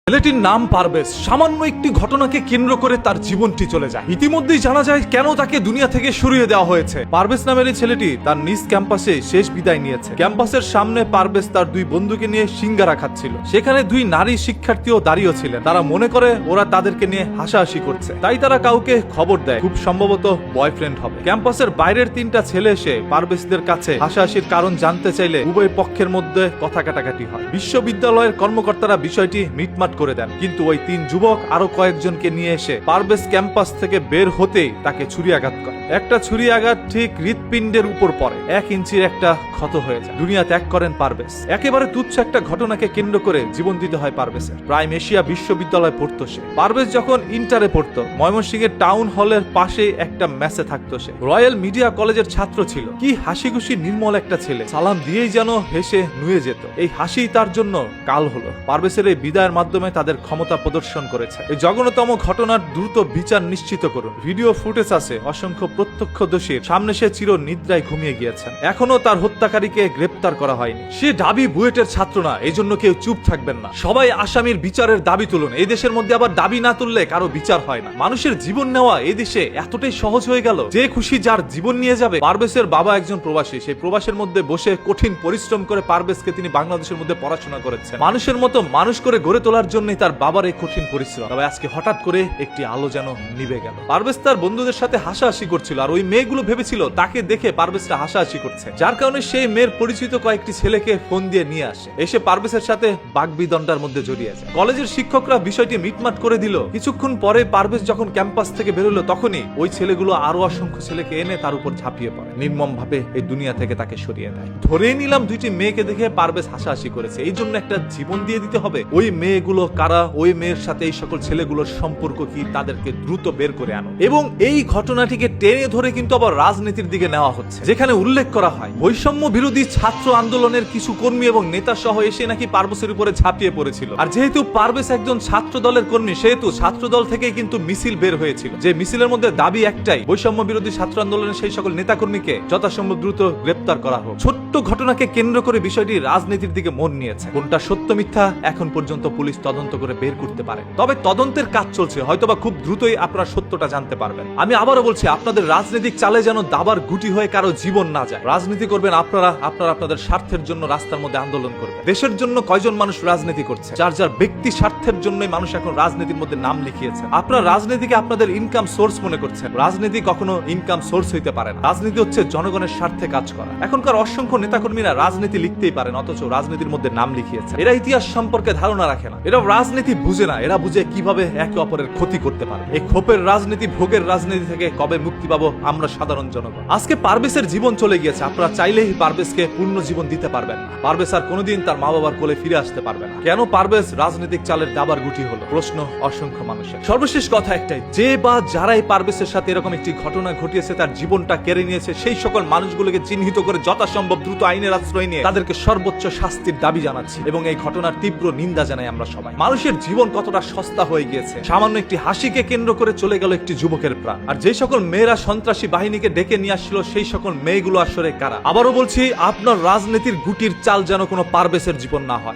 ছেলেটির নাম পারভেজ। সামান্য একটি ঘটনাকে কেন্দ্র করে তার জীবনটি চলে যায়। ইতিমধ্যেই জানা যায় কেন তাকে দুনিয়া থেকে সরিয়ে দেওয়া হয়েছে। পারভেজ নামের এই ছেলেটি তার নিজ ক্যাম্পাসে শেষ বিদায় নিয়েছে। ক্যাম্পাসের সামনে পারভেজ তার দুই বন্ধুকে নিয়ে সিঙ্গারা খাচ্ছিল। সেখানে দুই নারী শিক্ষার্থীও দাঁড়িয়ে ছিলেন। তারা মনে করে ওরা তাদেরকে নিয়ে হাসাহাসি করছে, তাই তারা কাউকে খবর দেয় খুব সম্ভবত বয়ফ্রেন্ড হবে। ক্যাম্পাসের বাইরের তিনটা ছেলে এসে পারভেজদের কাছে হাসাহাসির কারণ জানতে চাইলে উভয় পক্ষের মধ্যে কথা কাটাকাটি হয়। বিশ্ববিদ্যালয়ের কর্মকর্তারা বিষয়টি মিটমাট করে দেন, কিন্তু ওই তিন যুবক আরো কয়েকজনকে নিয়ে এসে পারভেজ ক্যাম্পাস থেকে বের হতেই তাকে ছুরি আঘাত করে। একটা ছুরি আঘাত ঠিক হৃৎপিণ্ডের উপর পড়ে, 1 ইঞ্চির একটা ক্ষত হয়ে যায়। দুনিয়া ত্যাগ করেন পারভেজ। একেবারে তুচ্ছ একটা ঘটনাকে কেন্দ্র করে জীবন দিতে হয় পারভেজের। প্রাইম এশিয়া বিশ্ববিদ্যালয়ে পড়তো সে। পারভেজ যখন ইন্টারে পড়তো, ময়মনসিংহের টাউন হলের পাশে একটা মেসে থাকতো সে। রয়্যাল মিডিয়া কলেজের ছাত্র ছিল। কি হাসি খুশি নির্মল একটা ছেলে, সালাম দিয়েই যেন হেসে নুয়ে যেত। এই হাসি তার জন্য কাল হলো। পারভেজের এই বিদায়ের মাধ্যমে তাদের ক্ষমতা প্রদর্শন করেছে। এই জঘন্যতম ঘটনার দ্রুত বিচার নিশ্চিত করুন। ভিডিও ফুটেজ আছে, অসংখ্য প্রত্যক্ষদর্শীর সামনে সে চির নিদ্রায় ঘুমিয়ে গিয়েছেন। এখনো তার হত্যাকারীকে গ্রেপ্তার করা হয়নি। সে ঢাবি বুয়েটের ছাত্র না, এই জন্য কেউ চুপ থাকবেন না। সবাই আসামির বিচারের দাবি তুলুন। এই দেশের মধ্যে আবার দাবি না তুললে কারো বিচার হয় না। মানুষের জীবন নেওয়া এই দেশে এতটাই সহজ হয়ে গেল, যে খুশি যার জীবন নিয়ে যাবে। পারভেজের বাবা একজন প্রবাসী। সেই প্রবাসের মধ্যে বসে কঠিন পরিশ্রম করে পারভেজকে তিনি বাংলাদেশের মধ্যে পড়াশোনা করেছেন। মানুষের মতো মানুষ করে গড়ে তোলার জন্যই তার বাবার এই কঠিন পরিশ্রম। তবে আজকে হঠাৎ করে একটি আলো যেন নিভে গেল। পারভেজ তার বন্ধুদের সাথে হাসাহাসি করছিল, আর ওই মেয়েগুলো ভেবেছিল তাকে দেখে পারভেজটা হাসাহাসি করছে, যার কারণে সেই মেয়ের পরিচিত কয়েকটি ছেলেকে ফোন দিয়ে নিয়ে আসে। এসে পারভেজের সাথে বাগবিদণ্ডার মধ্যে জড়িয়ে যায়। কলেজের শিক্ষকরা বিষয়টি মিটমাট করে দিল। কিছুক্ষণ পরে পারভেজ যখন ক্যাম্পাস থেকে বেরোলো, তখনই ওই ছেলেগুলো আরো অসংখ্য ছেলেকে এনে তার উপর ঝাঁপিয়ে পড়ে, নির্মম ভাবে এই দুনিয়া থেকে তাকে সরিয়ে দেয়। ধরেই নিলাম দুইটি মেয়েকে দেখে পারভেজ হাসাহাসি করেছে, এই জন্য একটা জীবন দিয়ে দিতে হবে। ওই মেয়েগুলো কারা, ওই মেয়ের সাথে এই সকল ছেলেগুলোর সম্পর্ক কি, তাদেরকে দ্রুত বের করে আনো। এবং এই ঘটনাটিকে টেনে ধরে কিন্তু আবার রাজনীতির দিকে নেওয়া হচ্ছে, যেখানে উল্লেখ করা হয় বৈষম্য বিরোধী ছাত্র আন্দোলনের কিছু কর্মী এবং নেতা সহ এসে নাকি পারভেজের উপরে ঝাঁপিয়ে পড়েছিল। আর যেহেতু পারভেজ একজন ছাত্র দলের কর্মী, সেহেতু ছাত্র দল থেকে কিন্তু মিছিল বের হয়েছিল, যে মিছিলের মধ্যে দাবি একটাই, বৈষম্য বিরোধী ছাত্র আন্দোলনের সেই সকল নেতাকর্মীকে যথাসম্ভব দ্রুত গ্রেপ্তার করা হোক। ছোট্ট ঘটনাকে কেন্দ্র করে বিষয়টি রাজনীতির দিকে মন নিয়েছে। কোনটা সত্য মিথ্যা এখন পর্যন্ত পুলিশ তদন্ত করে বের করতে পারে, তবে তদন্তের কাজ চলছে। হয়তোবা খুব দ্রুতই আপনারা সত্যটা জানতে পারবেন। আমি আবারও বলছি, আপনাদের রাজনৈতিক চালে যেন দাবার গুটি হয়ে কারো জীবন না যায়। রাজনীতি করবেন আপনারা আপনাদের স্বার্থের জন্য, রাস্তার মধ্যে আন্দোলন করবেন। দেশের জন্য কয়জন মানুষ রাজনীতি করছে? যার যার ব্যক্তি স্বার্থের জন্যই মানুষ এখন রাজনীতির মধ্যে নাম লিখিয়েছে। আপনারা রাজনীতিকে আপনাদের ইনকাম সোর্স মনে করছেন। রাজনীতি কখনো ইনকাম সোর্স হইতে পারে না। রাজনীতি হচ্ছে জনগণের স্বার্থে কাজ করা। এখনকার অসংখ্য নেতাকর্মীরা রাজনীতি লিখতেই পারেন, অথচ রাজনীতির মধ্যে নাম লিখিয়েছে। এরা ইতিহাস সম্পর্কে ধারণা রাখে না, এরা রাজনীতি বুঝে না। এরা বুঝে কিভাবে একে অপরের ক্ষতি করতে পারে। এই ক্ষোভের রাজনীতি, ভোগের রাজনীতি থেকে কবে মুক্তি পাবো আমরা সাধারণ জনগণ? আজকে পারভেজের জীবন চলে গিয়েছে, আপনারা চাইলেই পারভেজকে পূর্ণ জীবন দিতে পারবেন না। পারভেজ আর কোনোদিন তার মা বাবার কোলে ফিরে আসতে পারবে না। কেন পারভেজ রাজনৈতিক চালের দাবার গুটি হলো? প্রশ্ন অসংখ্য মানুষের। সর্বশেষ কথা একটাই, যে বা যারাই পারভেজের সাথে এরকম একটি ঘটনা ঘটিয়েছে, তার জীবনটা কেড়ে নিয়েছে, সেই সকল মানুষগুলোকে চিহ্নিত করে যথাসম্ভব দ্রুত আইনের আশ্রয় নিয়ে তাদেরকে সর্বোচ্চ শাস্তির দাবি জানাচ্ছি, এবং এই ঘটনার তীব্র নিন্দা জানাই আমরা সবাই। মানুষের জীবন কতটা সস্তা হয়ে গিয়েছে। সামান্য একটি হাসিকে কেন্দ্র করে চলে গেল একটি যুবকের প্রাণ। আর যে সকল মেয়েরা সন্ত্রাসী বাহিনীকে ডেকে নিয়ে আসছিল, সেই সকল মেয়েগুলো আসলে কারা? আবারও বলছি, আপনার রাজনীতির গুটির চাল যেন কোনো পারভেজের জীবন না হয়।